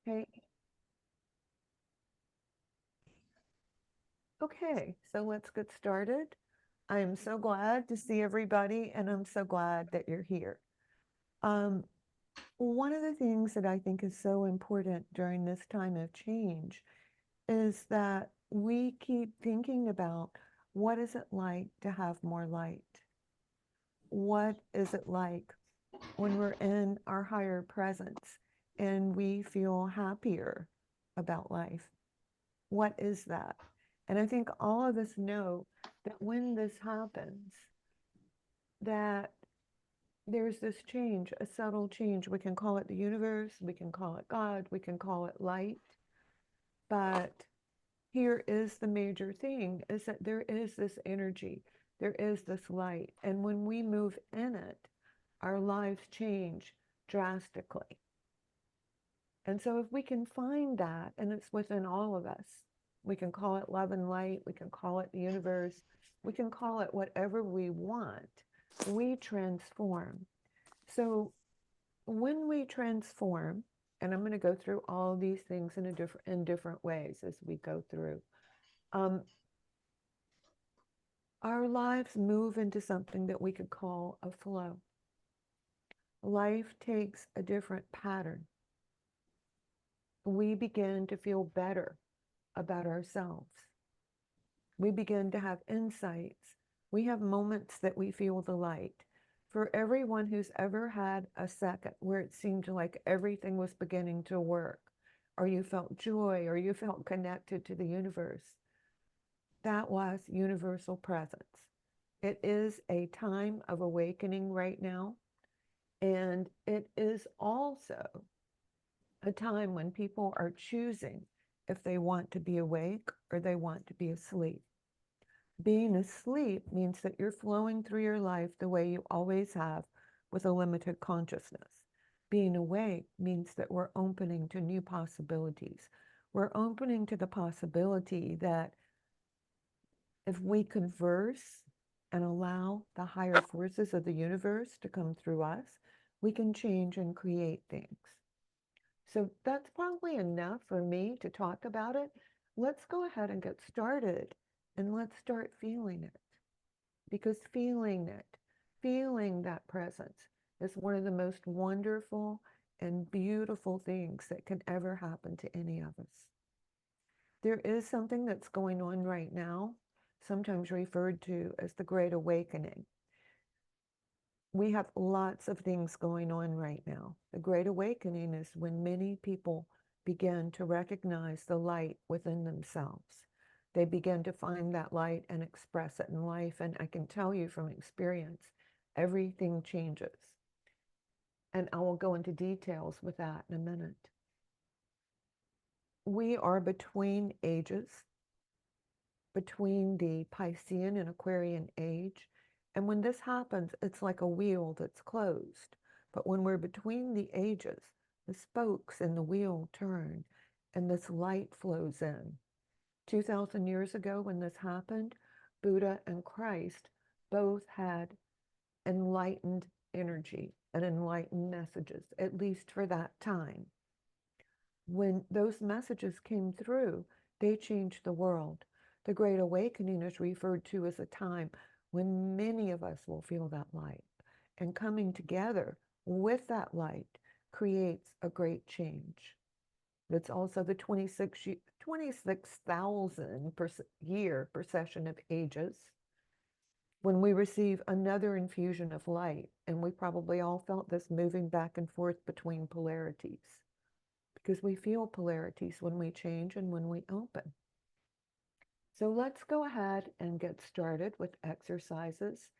Hey, okay, so let's get started. I'm so glad to see everybody, and I'm so glad that you're here. Um, One of the things that I think is so important during this time of change is that we keep thinking about what is it like to have more light? What is it like when we're in our higher presence and we feel happier about life? What is that? And I think all of us know that when this happens, that there's this change, a subtle change. We can call it the universe, we can call it God, we can call it light. But here is the major thing is that there is this energy, there is this light. And when we move in it, our lives change drastically. And so if we can find that, and it's within all of us, we can call it love and light, we can call it the universe, we can call it whatever we want, we transform. So when we transform, and I'm going to go through all these things in different ways as we go through, um, our lives move into something that we could call a flow. Life takes a different pattern. We begin to feel better about ourselves. We begin to have insights. We have moments that we feel the light. For everyone who's ever had a second where it seemed like everything was beginning to work, or you felt joy, or you felt connected to the universe, that was universal presence. It is a time of awakening right now, and it is also a time when people are choosing if they want to be awake or they want to be asleep. Being asleep means that you're flowing through your life the way you always have with a limited consciousness. Being awake means that we're opening to new possibilities. We're opening to the possibility that if we converse and allow the higher forces of the universe to come through us, we can change and create things. So that's probably enough for me to talk about it. Let's go ahead and get started and let's start feeling it. Because feeling it, feeling that presence is one of the most wonderful and beautiful things that can ever happen to any of us. There is something that's going on right now, sometimes referred to as the Great Awakening. We have lots of things going on right now. The Great Awakening is when many people begin to recognize the light within themselves. They begin to find that light and express it in life. And I can tell you from experience, everything changes. And I will go into details with that in a minute. We are between ages, between the Piscean and Aquarian age. And when this happens, it's like a wheel that's closed. But when we're between the ages, the spokes in the wheel turn and this light flows in. 2,000 years ago, when this happened, Buddha and Christ both had enlightened energy and enlightened messages, at least for that time. When those messages came through, they changed the world. The Great Awakening is referred to as a time when many of us will feel that light. And coming together with that light creates a great change. It's also the 26,000 year procession of ages when we receive another infusion of light. And we probably all felt this moving back and forth between polarities because we feel polarities when we change and when we open. So let's go ahead and get started with exercises.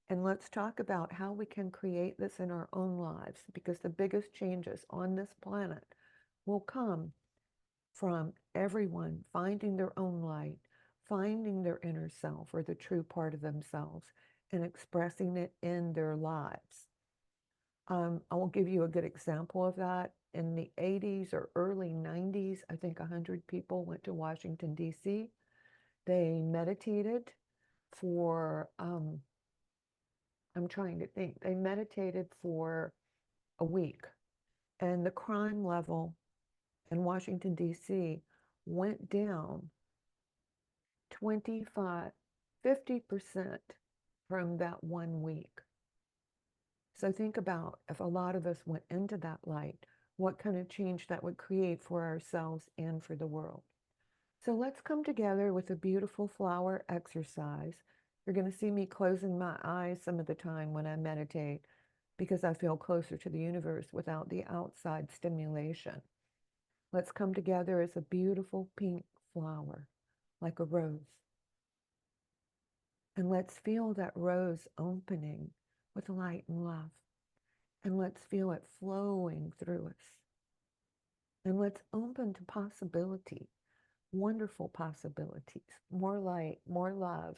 And let's talk about how we can create this in our own lives, because the biggest changes on this planet will come from everyone finding their own light, finding their inner self or the true part of themselves, and expressing it in their lives. I will give you a good example of that. In the 80s or early 90s, I think 100 people went to Washington, D.C. They meditated for, I'm trying to think, they meditated for a week. And the crime level in Washington, D.C. went down 25, 50% from that 1 week. So think about if a lot of us went into that light, what kind of change that would create for ourselves and for the world. So let's come together with a beautiful flower exercise. You're going to see me closing my eyes some of the time when I meditate because I feel closer to the universe without the outside stimulation. Let's come together as a beautiful pink flower, like a rose. And let's feel that rose opening with light and love. And let's feel it flowing through us. And let's open to possibility, wonderful possibilities, more light, more love,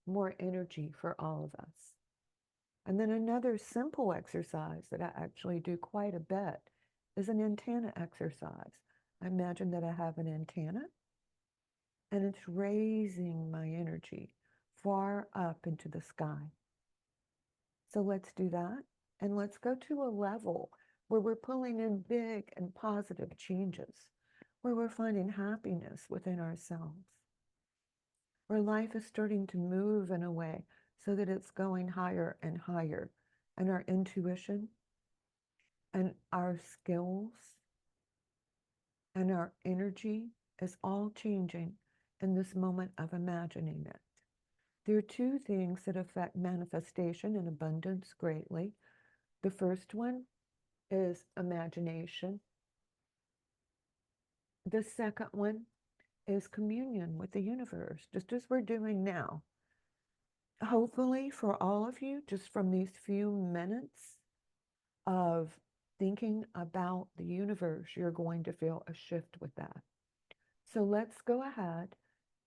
more energy for all of us. And then another simple exercise that I actually do quite a bit is an antenna exercise. I imagine that I have an antenna and it's raising my energy far up into the sky. So let's do that. And let's go to a level where we're pulling in big and positive changes, where we're finding happiness within ourselves, where life is starting to move in a way so that it's going higher and higher. And our intuition and our skills and our energy is all changing in this moment of imagining it. There are two things that affect manifestation and abundance greatly. The first one is imagination. The second one is communion with the universe, just as we're doing now. Hopefully for all of you, just from these few minutes of thinking about the universe, you're going to feel a shift with that. So let's go ahead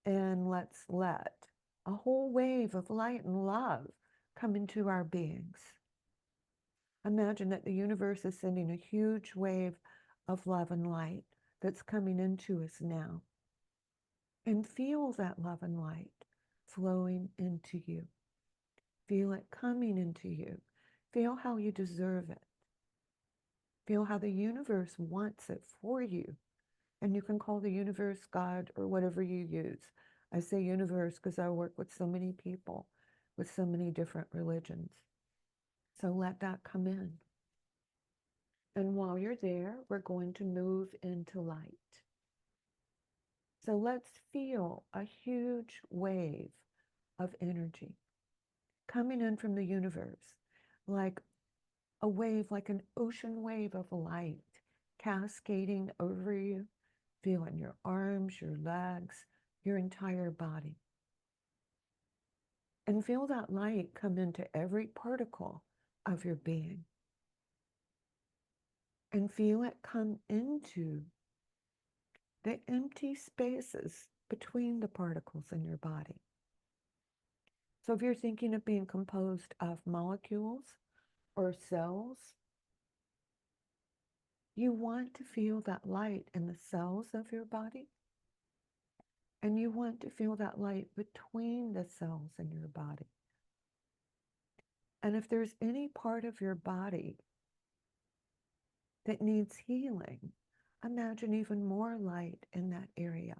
and let's let a whole wave of light and love come into our beings. Imagine that the universe is sending a huge wave of love and light that's coming into us now. And feel that love and light flowing into you. Feel it coming into you. Feel how you deserve it. Feel how the universe wants it for you. And you can call the universe God or whatever you use. I say universe because I work with so many people with so many different religions. So let that come in. And while you're there, we're going to move into light. So let's feel a huge wave of energy coming in from the universe, like a wave, like an ocean wave of light cascading over you. Feel it in your arms, your legs, your entire body. And feel that light come into every particle of your being. And feel it come into the empty spaces between the particles in your body. So if you're thinking of being composed of molecules or cells, you want to feel that light in the cells of your body. And you want to feel that light between the cells in your body. And if there's any part of your body that needs healing, imagine even more light in that area.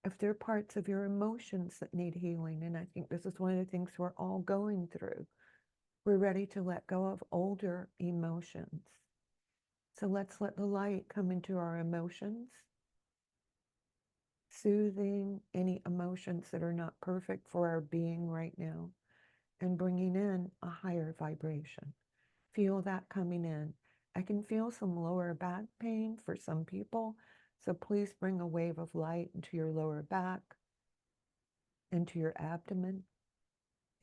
If there are parts of your emotions that need healing, and I think this is one of the things we're all going through, we're ready to let go of older emotions. So let's let the light come into our emotions, soothing any emotions that are not perfect for our being right now, and bringing in a higher vibration. Feel that coming in. I can feel some lower back pain for some people, so please bring a wave of light into your lower back, into your abdomen,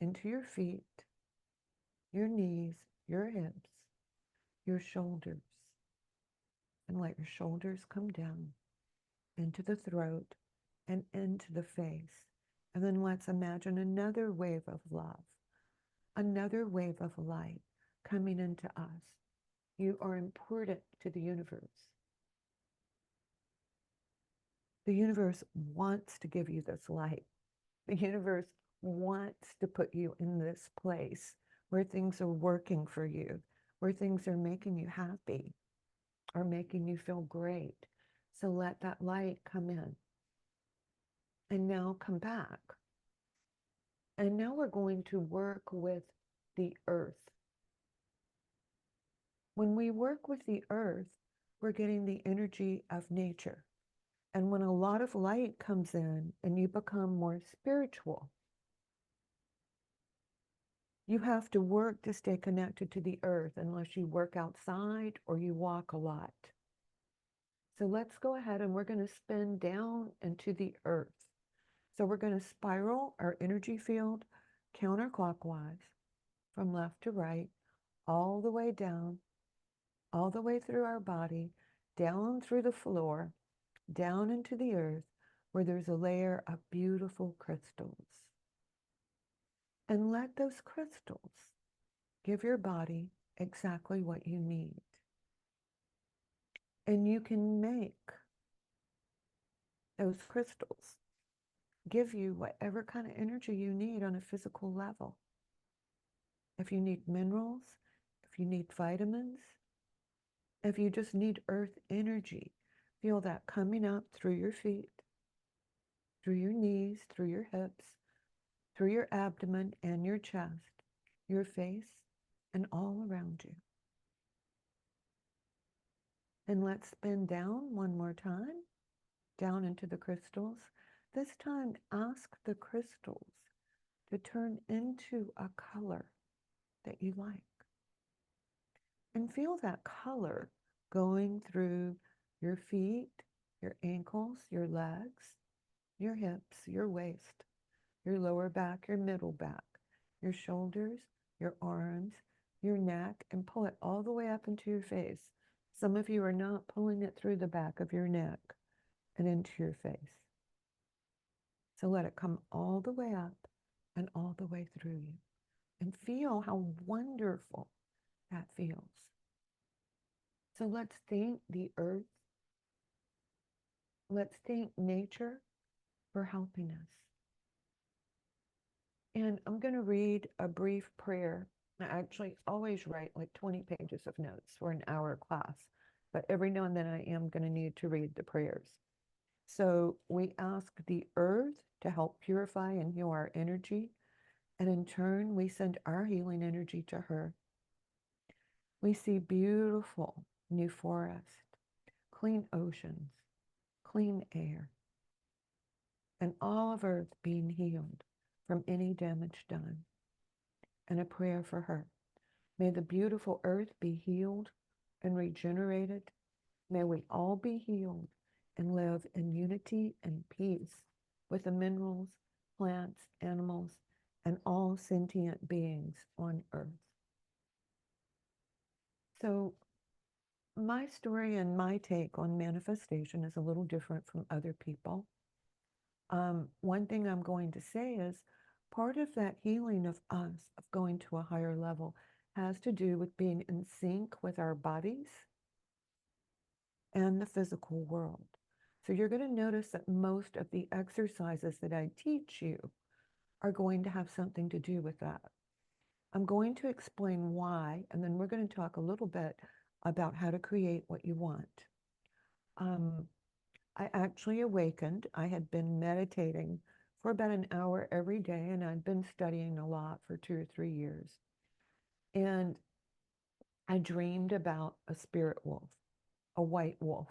into your feet, your knees, your hips, your shoulders, and let your shoulders come down into the throat and into the face. And then let's imagine another wave of love, another wave of light coming into us. You are important to the universe. The universe wants to give you this light. The universe wants to put you in this place where things are working for you, where things are making you happy. are making you feel great. So let that light come in. And now come back. And now we're going to work with the earth. When we work with the earth, we're getting the energy of nature. And when a lot of light comes in and you become more spiritual, you have to work to stay connected to the earth unless you work outside or you walk a lot. So let's go ahead and we're going to spin down into the earth. So we're going to spiral our energy field counterclockwise from left to right, all the way down, all the way through our body, down through the floor, down into the earth, where there's a layer of beautiful crystals. And let those crystals give your body exactly what you need. And you can make those crystals give you whatever kind of energy you need on a physical level. If you need minerals, if you need vitamins, if you just need earth energy, feel that coming up through your feet, through your knees, through your hips, through your abdomen and your chest, your face, and all around you. And let's spin down one more time, down into the crystals. This time, ask the crystals to turn into a color that you like. And feel that color going through your feet, your ankles, your legs, your hips, your waist, your lower back, your middle back, your shoulders, your arms, your neck, and pull it all the way up into your face. Some of you are not pulling it through the back of your neck and into your face. So let it come all the way up and all the way through you. And feel how wonderful that feels. So let's thank the earth. Let's thank nature for helping us. And I'm going to read a brief prayer. I actually always write like 20 pages of notes for an hour class, but every now and then I am going to need to read the prayers. So we ask the earth to help purify and heal our energy, and in turn, we send our healing energy to her. We see beautiful new forest, clean oceans, clean air, and all of earth being healed from any damage done. And a prayer for her. May the beautiful earth be healed and regenerated. May we all be healed and live in unity and peace with the minerals, plants, animals, and all sentient beings on earth. So my story and my take on manifestation is a little different from other people. One thing I'm going to say is part of that healing of us, of going to a higher level, has to do with being in sync with our bodies and the physical world. So you're going to notice that most of the exercises that I teach you are going to have something to do with that. I'm going to explain why, and then we're going to talk a little bit about how to create what you want. I actually awakened. I had been meditating for about an hour every day, and I'd been studying a lot for 2 or 3 years. And I dreamed about a spirit wolf, a white wolf.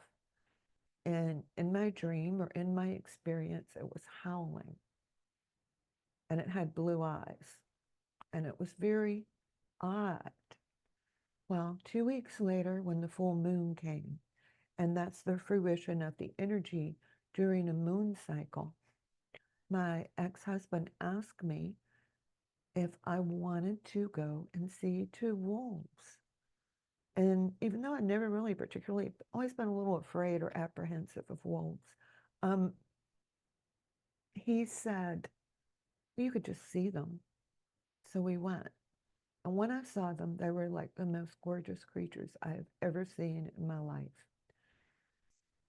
And in my dream, or in my experience, it was howling. And it had blue eyes. And it was very odd. Well, 2 weeks later, when the full moon came, and that's the fruition of the energy during a moon cycle, my ex-husband asked me if I wanted to go and see 2 wolves. And even though I never really particularly, always been a little afraid or apprehensive of wolves, he said, you could just see them. So we went. And when I saw them, they were like the most gorgeous creatures I have ever seen in my life.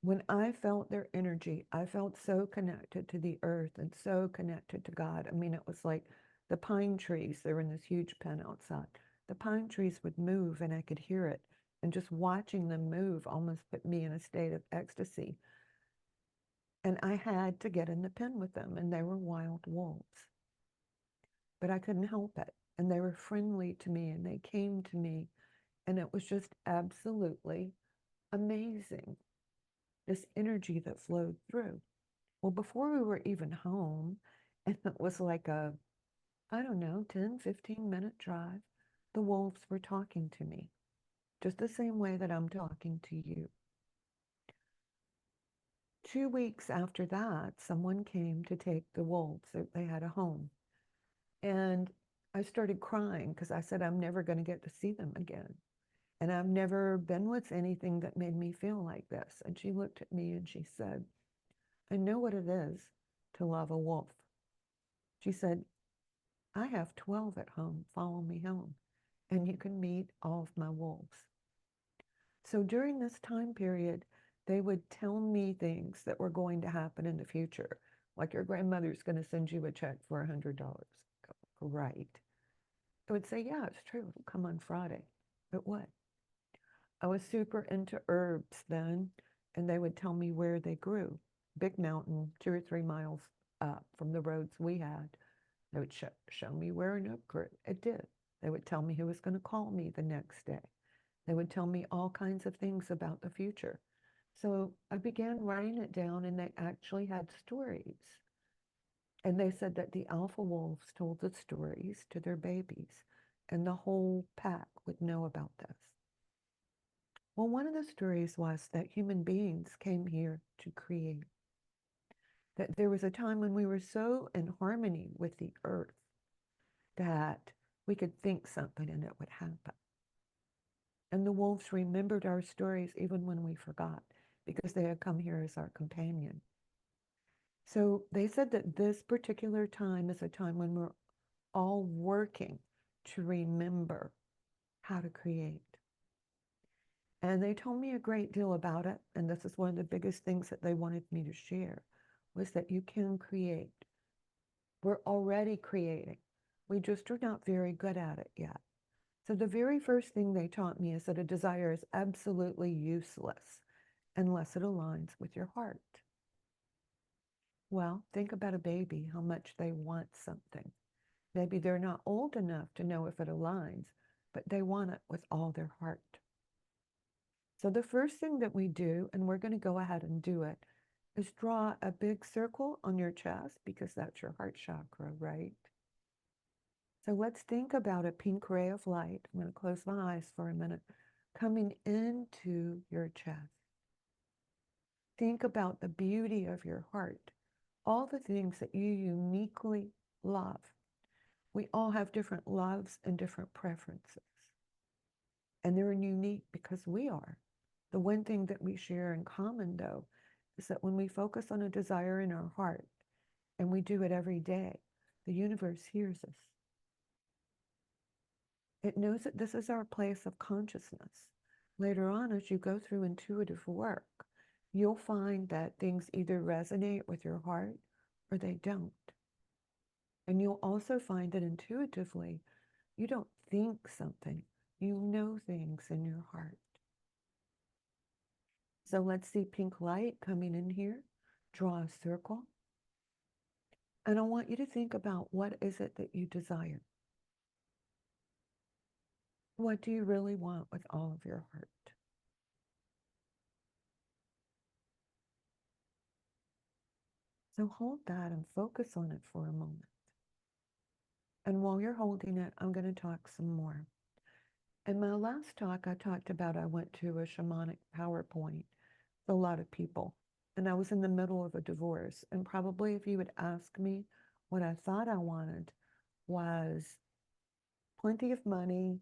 When I felt their energy, I felt so connected to the earth and so connected to God. I mean, it was like the pine trees, they were in this huge pen outside. The pine trees would move and I could hear it. And just watching them move almost put me in a state of ecstasy. And I had to get in the pen with them, and they were wild wolves. But I couldn't help it. And they were friendly to me, and they came to me, and it was just absolutely amazing, this energy that flowed through. Well, before we were even home, and it was like a, I don't know, 10, 15-minute drive, the wolves were talking to me, just the same way that I'm talking to you. 2 weeks after that, someone came to take the wolves. They had a home. And I started crying because I said, I'm never going to get to see them again. And I've never been with anything that made me feel like this. And she looked at me and she said, I know what it is to love a wolf. She said, I have 12 at home. Follow me home, and you can meet all of my wolves. So during this time period, they would tell me things that were going to happen in the future, like your grandmother's going to send you a check for $100. Right. I would say, yeah, it's true. It'll come on Friday. But what? I was super into herbs then, and they would tell me where they grew. Big mountain, 2 or 3 miles up from the roads we had. They would show me where an oak grew. It did. They would tell me who was going to call me the next day. They would tell me all kinds of things about the future. So I began writing it down, and they actually had stories. And they said that the alpha wolves told the stories to their babies, and the whole pack would know about this. Well, one of the stories was that human beings came here to create. That there was a time when we were so in harmony with the earth that we could think something and it would happen. And the wolves remembered our stories even when we forgot, because they had come here as our companion. So they said that this particular time is a time when we're all working to remember how to create. And they told me a great deal about it. And this is one of the biggest things that they wanted me to share, was that you can create. We're already creating. We just are not very good at it yet. So the very first thing they taught me is that a desire is absolutely useless unless it aligns with your heart. Well, think about a baby, how much they want something. Maybe they're not old enough to know if it aligns, but they want it with all their heart. So the first thing that we do, and we're going to go ahead and do it, is draw a big circle on your chest, because that's your heart chakra, right? So let's think about a pink ray of light. I'm going to close my eyes for a minute, coming into your chest. Think about the beauty of your heart, all the things that you uniquely love. We all have different loves and different preferences. And they're unique because we are. The one thing that we share in common, though, is that when we focus on a desire in our heart, and we do it every day, the universe hears us. It knows that this is our place of consciousness. Later on, as you go through intuitive work, you'll find that things either resonate with your heart or they don't. And you'll also find that intuitively, you don't think something, you know things in your heart. So let's see pink light coming in here. Draw a circle. And I want you to think about, what is it that you desire? What do you really want with all of your heart? So hold that and focus on it for a moment. And while you're holding it, I'm going to talk some more. In my last talk, I talked about I went to a shamanic PowerPoint with a lot of people. And I was in the middle of a divorce. And probably if you would ask me, what I thought I wanted was plenty of money,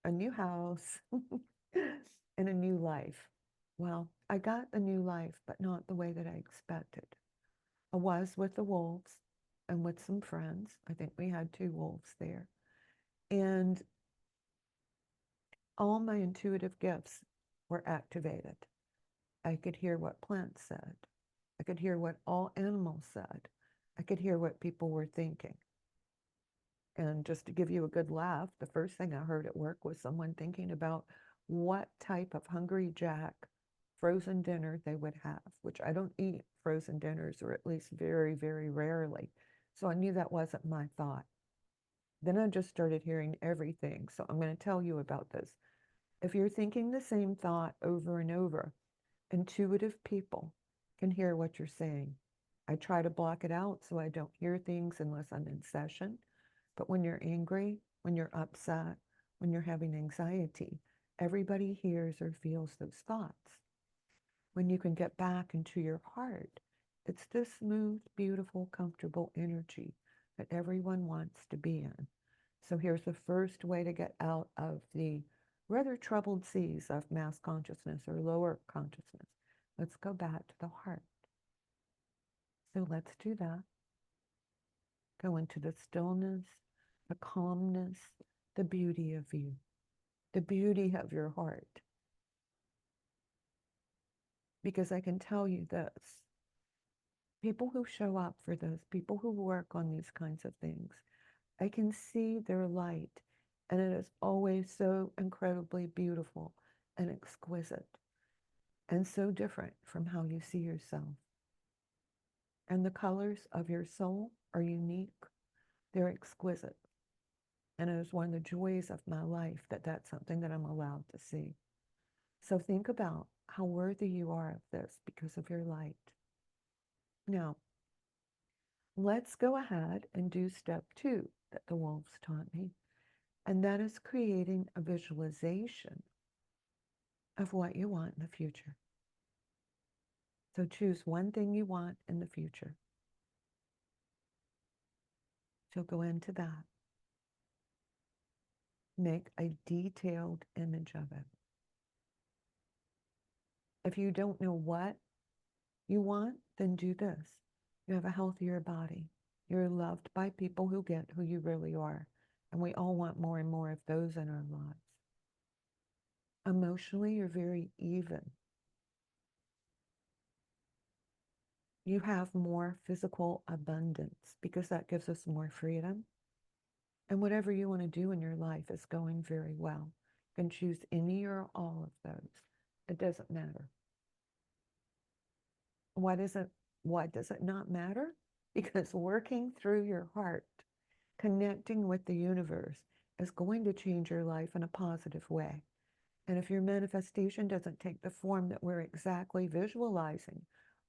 a new house, and a new life. Well, I got a new life, but not the way that I expected. I was with the wolves and with some friends. I think we had 2 wolves there. And all my intuitive gifts were activated. I could hear what plants said. I could hear what all animals said. I could hear what people were thinking. And just to give you a good laugh, the first thing I heard at work was someone thinking about what type of Hungry Jack frozen dinner they would have, which I don't eat frozen dinners, or at least very, very rarely. So I knew that wasn't my thought. Then I just started hearing everything. So I'm going to tell you about this. If you're thinking the same thought over and over, intuitive people can hear what you're saying. I try to block it out so I don't hear things unless I'm in session. But when you're angry, when you're upset, when you're having anxiety, everybody hears or feels those thoughts. When you can get back into your heart, it's this smooth, beautiful, comfortable energy that everyone wants to be in. So here's the first way to get out of the rather troubled seas of mass consciousness or lower consciousness. Let's go back to the heart. So let's do that. Go into the stillness, the calmness, the beauty of you, the beauty of your heart. Because I can tell you this, people who show up for this, people who work on these kinds of things, I can see their light, and it is always so incredibly beautiful and exquisite and so different from how you see yourself. And the colors of your soul are unique. They're exquisite. And it is one of the joys of my life that that's something that I'm allowed to see. So think about how worthy you are of this because of your light. Now, let's go ahead and do step 2 that the wolves taught me, and that is creating a visualization of what you want in the future. So choose one thing you want in the future. So go into that. Make a detailed image of it. If you don't know what you want, then do this. You have a healthier body. You're loved by people who get who you really are. And we all want more and more of those in our lives. Emotionally, you're very even. You have more physical abundance because that gives us more freedom. And whatever you want to do in your life is going very well. You can choose any or all of those. It doesn't matter. Why does it not matter? Because working through your heart, connecting with the universe, is going to change your life in a positive way. And if your manifestation doesn't take the form that we're exactly visualizing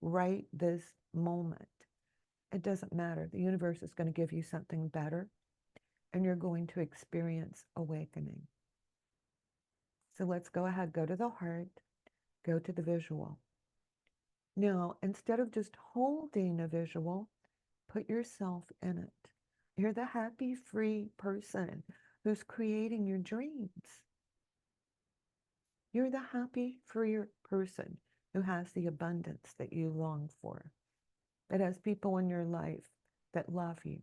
right this moment, it doesn't matter. The universe is going to give you something better, and you're going to experience awakening. So let's go ahead, go to the heart, go to the visual. Now, instead of just holding a visual, put yourself in it. You're the happy, free person who's creating your dreams. You're the happy, free person who has the abundance that you long for, that has people in your life that love you.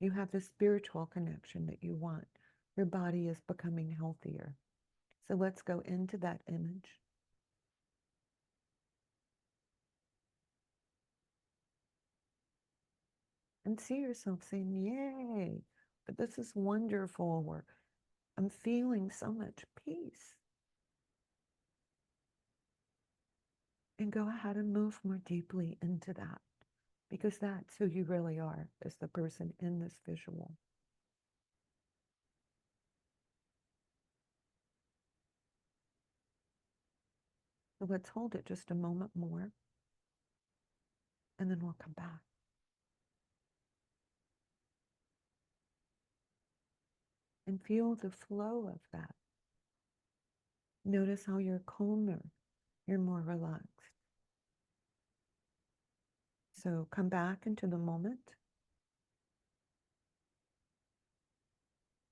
You have the spiritual connection that you want. Your body is becoming healthier. So let's go into that image. And see yourself saying, yay, but this is wonderful, or I'm feeling so much peace. And go ahead and move more deeply into that, because that's who you really are, as the person in this visual. So let's hold it just a moment more, and then we'll come back. And feel the flow of that. Notice how you're calmer, you're more relaxed. So come back into the moment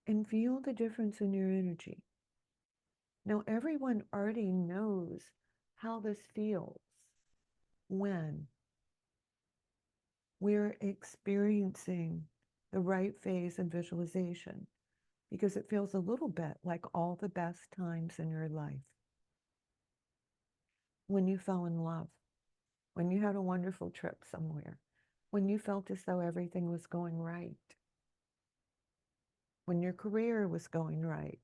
and feel the difference in your energy. Now, everyone already knows how this feels when we're experiencing the right phase in visualization, because it feels a little bit like all the best times in your life. When you fell in love, when you had a wonderful trip somewhere, when you felt as though everything was going right. when your career was going right.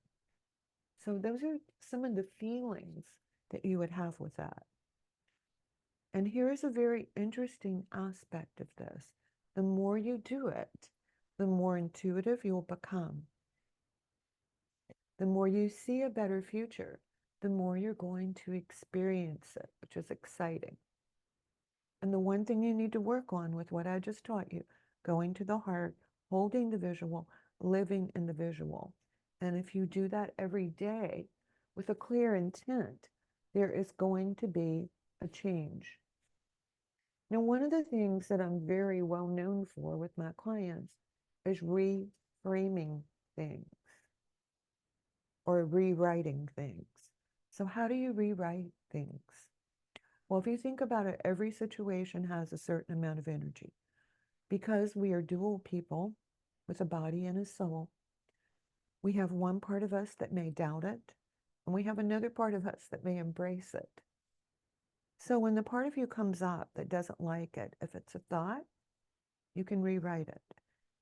So those are some of the feelings that you would have with that. And here's a very interesting aspect of this. The more you do it, the more intuitive you'll become. The more you see a better future, the more you're going to experience it, which is exciting. And the one thing you need to work on with what I just taught you, going to the heart, holding the visual, living in the visual. And if you do that every day with a clear intent, there is going to be a change. Now, one of the things that I'm very well known for with my clients is reframing things or rewriting things. So how do you rewrite things? Well, if you think about it, every situation has a certain amount of energy. Because we are dual people with a body and a soul, we have one part of us that may doubt it, and we have another part of us that may embrace it. So when the part of you comes up that doesn't like it, if it's a thought, you can rewrite it.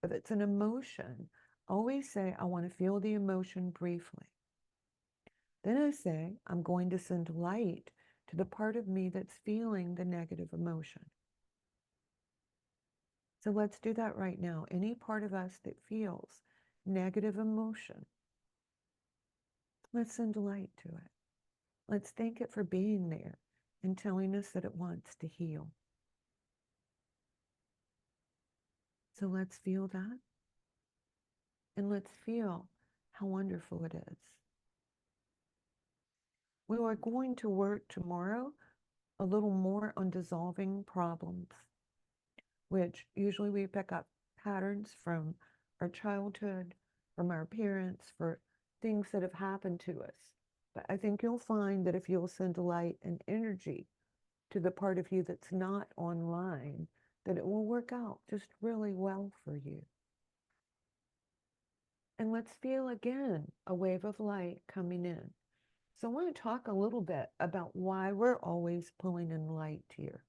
If it's an emotion, always say, I want to feel the emotion briefly. Then I say, I'm going to send light to the part of me that's feeling the negative emotion. So let's do that right now. Any part of us that feels negative emotion, let's send light to it. Let's thank it for being there and telling us that it wants to heal. So let's feel that. And let's feel how wonderful it is. We are going to work tomorrow a little more on dissolving problems, which usually we pick up patterns from our childhood, from our parents, for things that have happened to us. But I think you'll find that if you'll send light and energy to the part of you that's not online, that it will work out just really well for you. And let's feel again a wave of light coming in. So I want to talk a little bit about why we're always pulling in light here.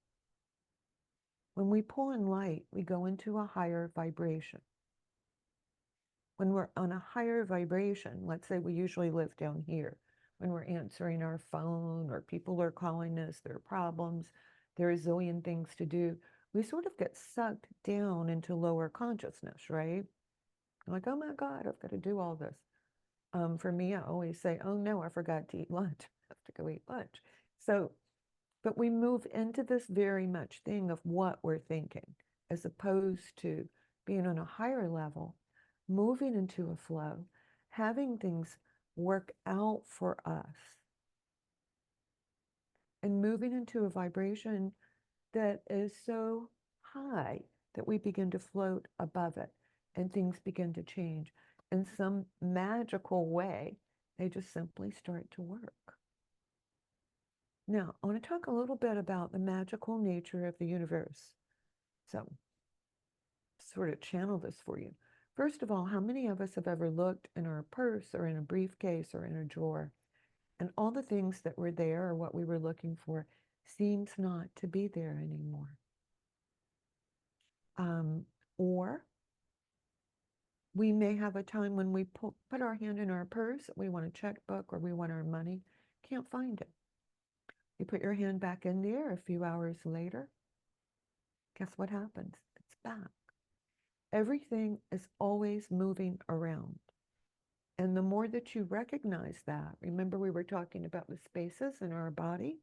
When we pull in light, we go into a higher vibration. When we're on a higher vibration, let's say we usually live down here, when we're answering our phone or people are calling us, there are problems, there are a zillion things to do, we sort of get sucked down into lower consciousness, right? Like, oh my God, I've got to do all this. For me, I always say, oh no, I forgot to eat lunch. I have to go eat lunch. So, but we move into this very much thing of what we're thinking, as opposed to being on a higher level, moving into a flow, having things work out for us, and moving into a vibration that is so high that we begin to float above it and things begin to change. In some magical way, they just simply start to work. Now, I want to talk a little bit about the magical nature of the universe. So, sort of channel this for you. First of all, how many of us have ever looked in our purse or in a briefcase or in a drawer, and all the things that were there or what we were looking for seems not to be there anymore? Or we may have a time when we put our hand in our purse, we want a checkbook or we want our money, can't find it. You put your hand back in there a few hours later, guess what happens? It's back. Everything is always moving around. And the more that you recognize that, remember we were talking about the spaces in our body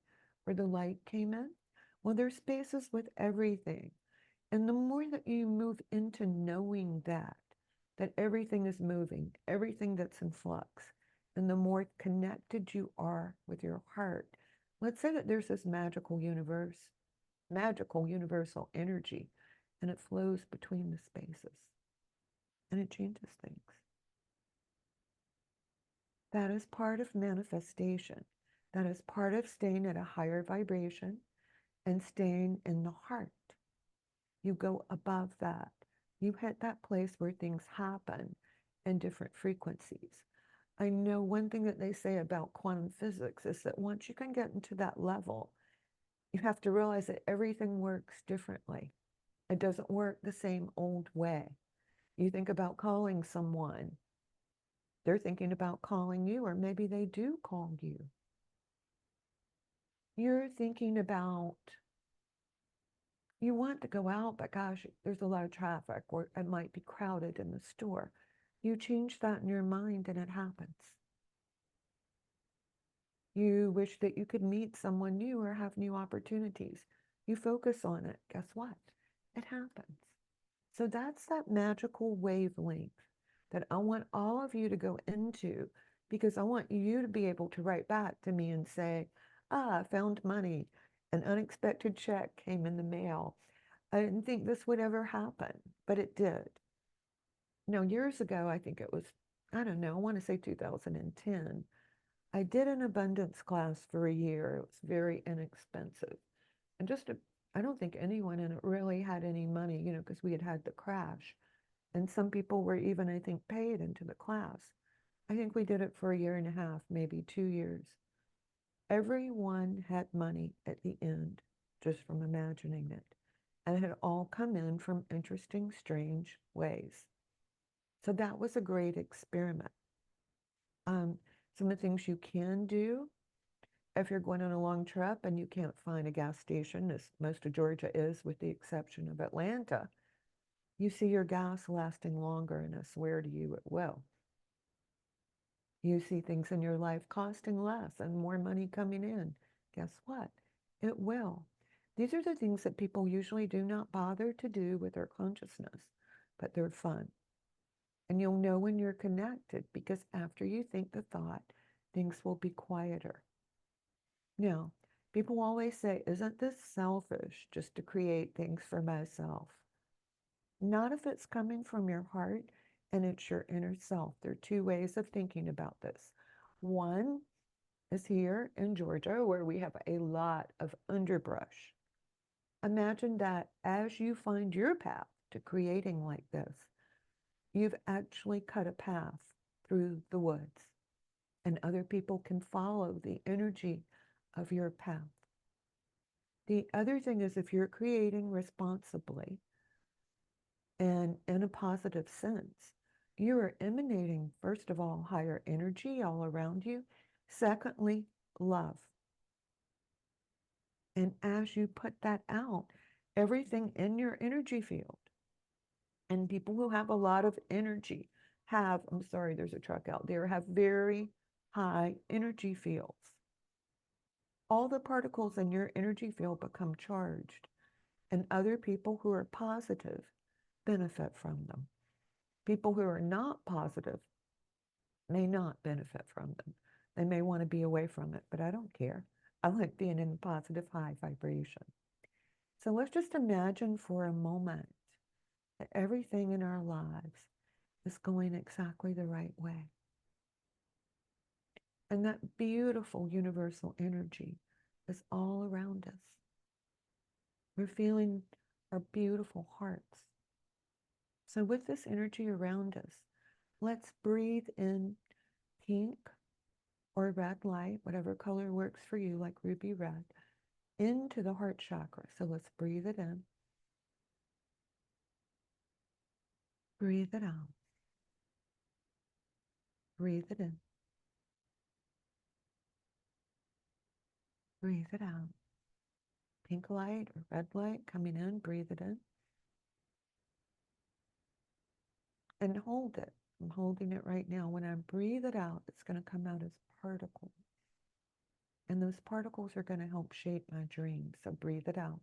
where the light came in? Well, there's spaces with everything. And the more that you move into knowing that everything is moving, everything that's in flux, and the more connected you are with your heart, let's say that there's this magical universe, magical universal energy, and it flows between the spaces, and it changes things. That is part of manifestation. That is part of staying at a higher vibration and staying in the heart. You go above that. You hit that place where things happen in different frequencies. I know one thing that they say about quantum physics is that once you can get into that level, you have to realize that everything works differently. It doesn't work the same old way. You think about calling someone They're thinking about calling you, or maybe they do call you. You're thinking about, you want to go out, but gosh, there's a lot of traffic, or it might be crowded in the store. You change that in your mind and it happens. You wish that you could meet someone new or have new opportunities. You focus on it. Guess what? It happens. So that's that magical wavelength that I want all of you to go into, because I want you to be able to write back to me and say, I found money. An unexpected check came in the mail. I didn't think this would ever happen, but it did. Now, years ago, I think it was, I don't know, I want to say 2010, I did an abundance class for a year. It was very inexpensive. And I don't think anyone in it really had any money, because we had had the crash. And some people were even, I think, paid into the class. I think we did it for a year and a half, maybe 2 years. Everyone had money at the end, just from imagining it. And it had all come in from interesting, strange ways. So that was a great experiment. Some of the things you can do if you're going on a long trip and you can't find a gas station, as most of Georgia is, with the exception of Atlanta, you see your gas lasting longer, and I swear to you, it will. You see things in your life costing less and more money coming in. Guess what? It will. These are the things that people usually do not bother to do with their consciousness, but they're fun. And you'll know when you're connected, because after you think the thought, things will be quieter. Now, people always say, isn't this selfish just to create things for myself? Not if it's coming from your heart and it's your inner self. There are two ways of thinking about this. One is here in Georgia, where we have a lot of underbrush. Imagine that as you find your path to creating like this, you've actually cut a path through the woods, and other people can follow the energy of your path. The other thing is, if you're creating responsibly and in a positive sense, you are emanating, first of all, higher energy all around you. Secondly, love. And as you put that out, everything in your energy field, and people who have a lot of energy I'm sorry, there's a truck out there, have very high energy fields. All the particles in your energy field become charged, and other people who are positive benefit from them. People who are not positive may not benefit from them. They may want to be away from it, but I don't care. I like being in a positive, high vibration. So let's just imagine for a moment that everything in our lives is going exactly the right way. And that beautiful universal energy is all around us. We're feeling our beautiful hearts. So with this energy around us, let's breathe in pink or red light, whatever color works for you, like ruby red, into the heart chakra. So let's breathe it in. Breathe it out. Breathe it in. Breathe it out. Pink light or red light coming in, breathe it in. And hold it. I'm holding it right now. When I breathe it out, it's going to come out as particles. And those particles are going to help shape my dreams. So breathe it out.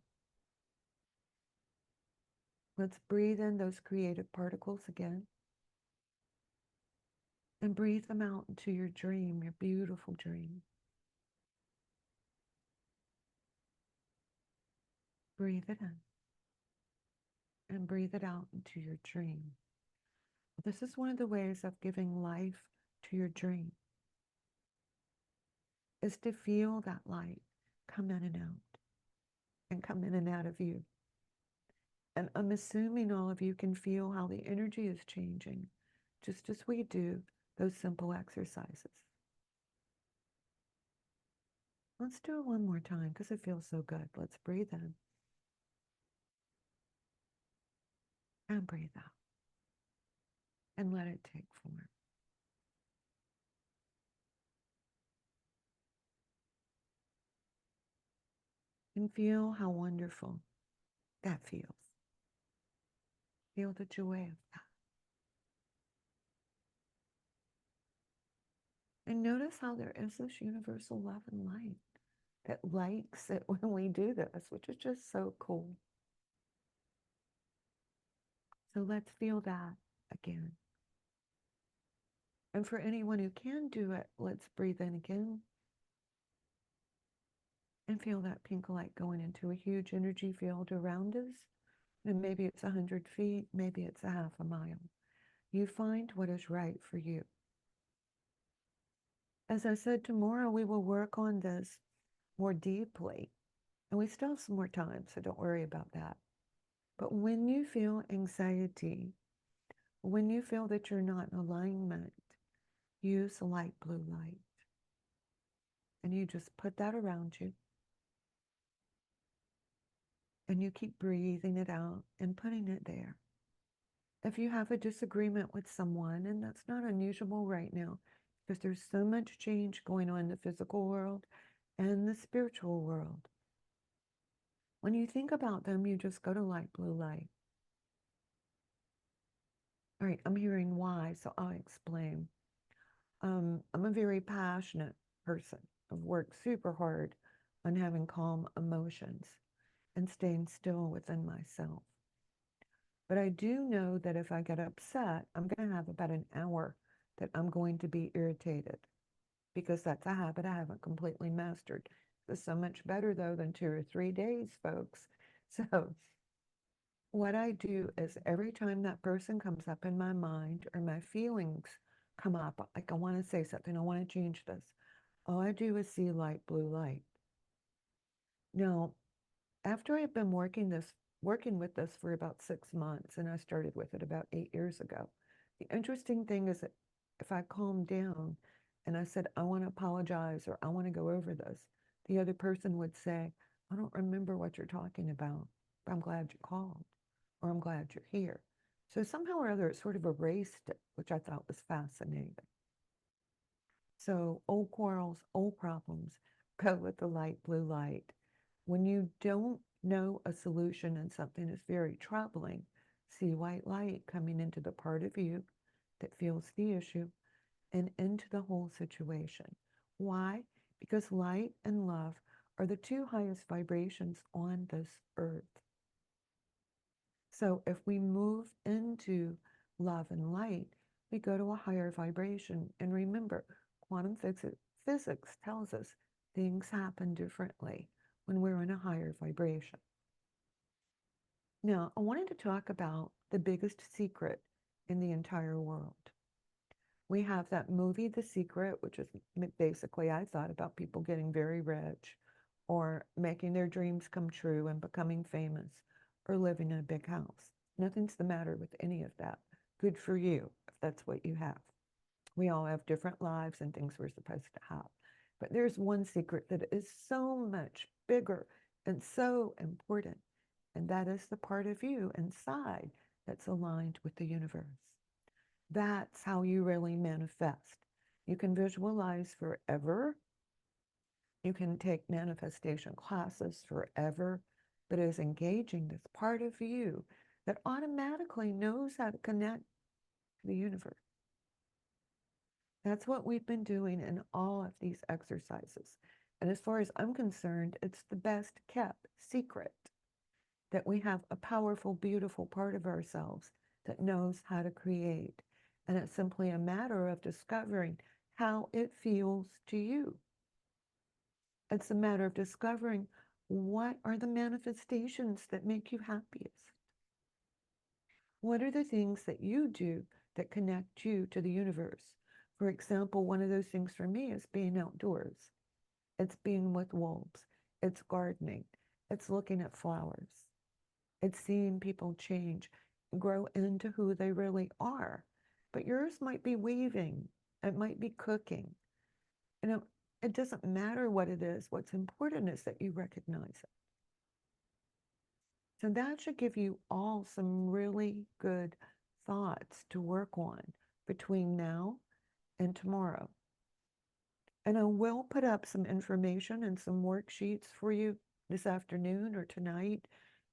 Let's breathe in those creative particles again. And breathe them out into your dream, your beautiful dream. Breathe it in. And breathe it out into your dream. This is one of the ways of giving life to your dream, is to feel that light come in and out, and come in and out of you. And I'm assuming all of you can feel how the energy is changing, just as we do those simple exercises. Let's do it one more time because it feels so good. Let's breathe in and breathe out and let it take form. And feel how wonderful that feels. Feel the joy of that. And notice how there is this universal love and light that likes it when we do this, which is just so cool. So let's feel that again. And for anyone who can do it, let's breathe in again and feel that pink light going into a huge energy field around us. And maybe it's 100 feet, maybe it's a half a mile. You find what is right for you. As I said, tomorrow we will work on this more deeply. And we still have some more time, so don't worry about that. But when you feel anxiety, when you feel that you're not in alignment, use light blue light. And you just put that around you. And you keep breathing it out and putting it there. If you have a disagreement with someone, and that's not unusual right now, because there's so much change going on in the physical world and the spiritual world. When you think about them, you just go to light blue light. All right, I'm hearing why, so I'll explain. I'm a very passionate person. I've worked super hard on having calm emotions and staying still within myself. But I do know that if I get upset, I'm going to have about an hour that I'm going to be irritated because that's a habit I haven't completely mastered. It's so much better, though, than 2 or 3 days, folks. So what I do is every time that person comes up in my mind or my feelings come up, like I want to say something, I want to change this, all I do is see light blue light. Now, after I've been working with this for about 6 months, and I started with it about 8 years ago, the interesting thing is that if I calmed down and I said, I want to apologize or I want to go over this, the other person would say, I don't remember what you're talking about, but I'm glad you called, or I'm glad you're here. So somehow or other, it sort of erased it, which I thought was fascinating. So old quarrels, old problems, go with the light blue light. When you don't know a solution and something is very troubling, see white light coming into the part of you that feels the issue and into the whole situation. Why? Because light and love are the two highest vibrations on this earth. So if we move into love and light, we go to a higher vibration. And remember, quantum physics tells us things happen differently when we're in a higher vibration. Now, I wanted to talk about the biggest secret in the entire world. We have that movie, The Secret, which is basically, I thought, about people getting very rich or making their dreams come true and becoming famous or living in a big house. Nothing's the matter with any of that. Good for you if that's what you have. We all have different lives and things we're supposed to have. But there's one secret that is so much bigger and so important, and that is the part of you inside that's aligned with the universe. That's how you really manifest. You can visualize forever. You can take manifestation classes forever, but it is engaging this part of you that automatically knows how to connect to the universe. That's what we've been doing in all of these exercises. And as far as I'm concerned, it's the best kept secret that we have a powerful, beautiful part of ourselves that knows how to create. And it's simply a matter of discovering how it feels to you. It's a matter of discovering what are the manifestations that make you happiest. What are the things that you do that connect you to the universe? For example, one of those things for me is being outdoors. It's being with wolves. It's gardening. It's looking at flowers. It's seeing people change, grow into who they really are. But yours might be weaving. It might be cooking. You know, it doesn't matter what it is. What's important is that you recognize it. So that should give you all some really good thoughts to work on between now and tomorrow. And I will put up some information and some worksheets for you this afternoon or tonight,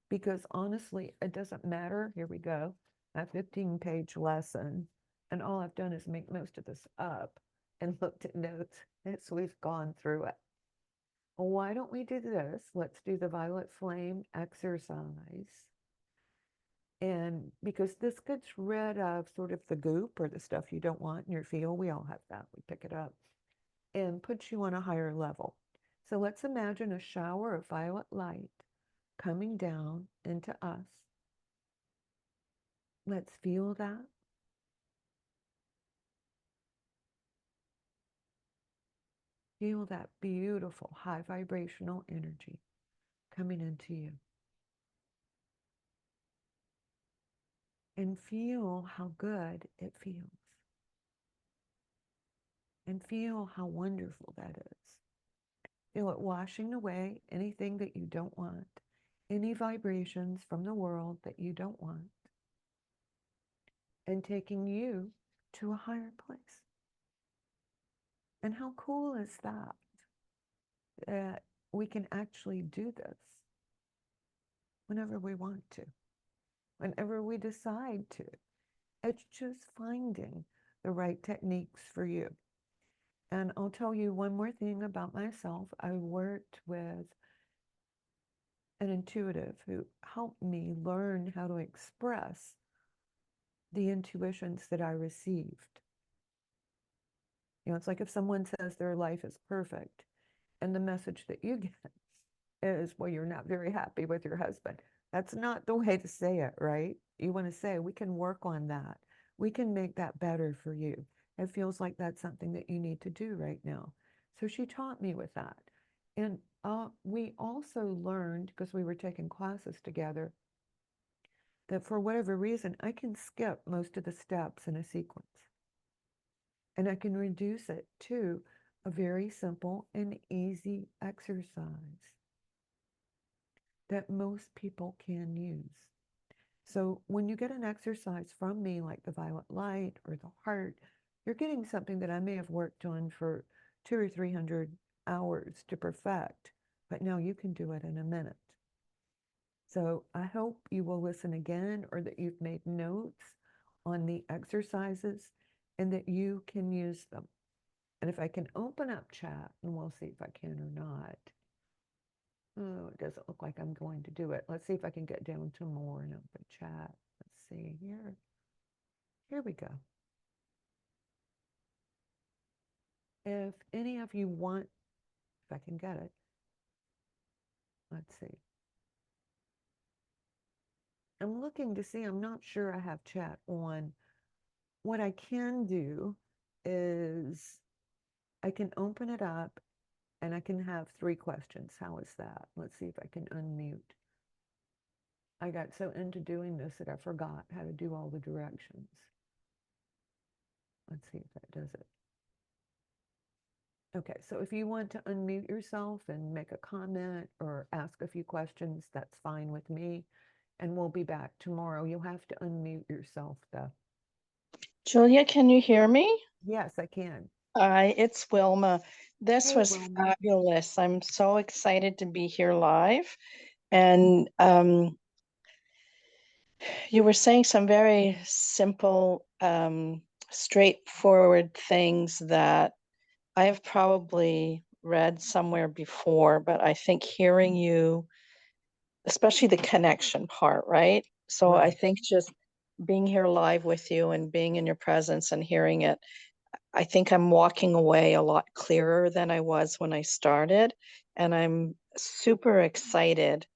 because honestly, it doesn't matter. Here we go. A 15-page lesson. And all I've done is make most of this up and looked at notes as we've gone through it. Why don't we do this? Let's do the violet flame exercise. And because this gets rid of sort of the goop or the stuff you don't want in your field, we all have that, we pick it up, and puts you on a higher level. So let's imagine a shower of violet light coming down into us. Let's feel that. Feel that beautiful high vibrational energy coming into you. And feel how good it feels. And feel how wonderful that is. Feel it washing away anything that you don't want, any vibrations from the world that you don't want, and taking you to a higher place. And how cool is that? That we can actually do this whenever we want to, whenever we decide to. It's just finding the right techniques for you. And I'll tell you one more thing about myself. I worked with an intuitive who helped me learn how to express the intuitions that I received. You know, it's like if someone says their life is perfect and the message that you get is, well, you're not very happy with your husband. That's not the way to say it, right? You want to say, we can work on that. We can make that better for you. It feels like that's something that you need to do right now. So she taught me with that. And we also learned, because we were taking classes together, that for whatever reason, I can skip most of the steps in a sequence. And I can reduce it to a very simple and easy exercise that most people can use. So when you get an exercise from me, like the violet light or the heart, you're getting something that I may have worked on for 200 or 300 hours to perfect, but now you can do it in a minute. So I hope you will listen again, or that you've made notes on the exercises and that you can use them. And if I can open up chat, and we'll see if I can or not. Oh, it doesn't look like I'm going to do it. Let's see if I can get down to more and open chat. Let's see here. Here we go. If any of you want, if I can get it, let's see. I'm looking to see, I'm not sure I have chat on. What I can do is I can open it up and I can have 3 questions. How is that? Let's see if I can unmute. I got so into doing this that I forgot how to do all the directions. Let's see if that does it. Okay, so if you want to unmute yourself and make a comment or ask a few questions, that's fine with me. And we'll be back tomorrow. You'll have to unmute yourself though. Julia, can you hear me? Yes, I can. Hi, it's Wilma. This Hey, was Wilma. fabulous. I'm so excited to be here live. And you were saying some very simple, straightforward things that I have probably read somewhere before, but I think hearing you, especially the connection part, right? So I Right. think just being here live with you and being in your presence and hearing it, I think I'm walking away a lot clearer than I was when I started. And I'm super excited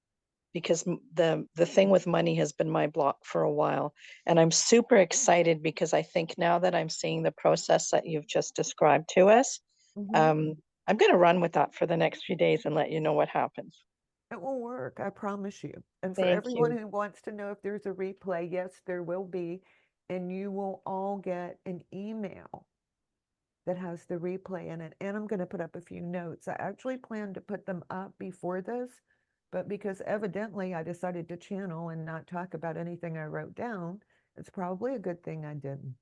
because the thing with money has been my block for a while. And I'm super excited because I think now that I'm seeing the process that you've just described to us, Mm-hmm. I'm going to run with that for the next few days and let you know what happens. It will work, I promise you. And for Thank everyone you. who wants to know if there's a replay, yes, there will be. And you will all get an email that has the replay in it. And I'm going to put up a few notes. I actually planned to put them up before this, but because evidently I decided to channel and not talk about anything I wrote down, it's probably a good thing I didn't.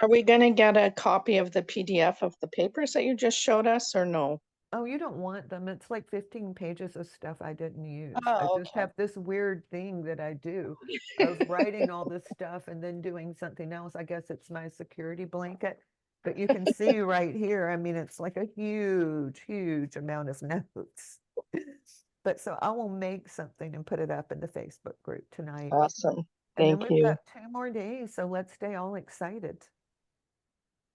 Are we going to get a copy of the PDF of the papers that you just showed us or no? Oh, you don't want them. It's like 15 pages of stuff I didn't use. I Oh, just okay. have this weird thing that I do of writing all this stuff and then doing something else. I guess it's my security blanket. But you can see right here, I mean, it's like a huge, huge amount of notes. But so I will make something and put it up in the Facebook group tonight. Awesome. And then Thank we've you. got 2 more days, so let's stay all excited.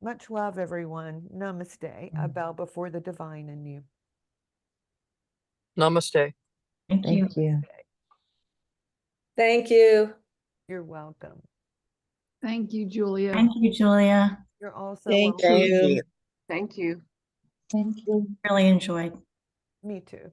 Much love, everyone. Namaste. I bow before the divine in you. Namaste. Thank you. Thank you. Thank you. You're welcome. Thank you, Julia. Thank you, Julia. You're also Thank welcome. you. Thank you. Thank you. Really enjoyed. Me too.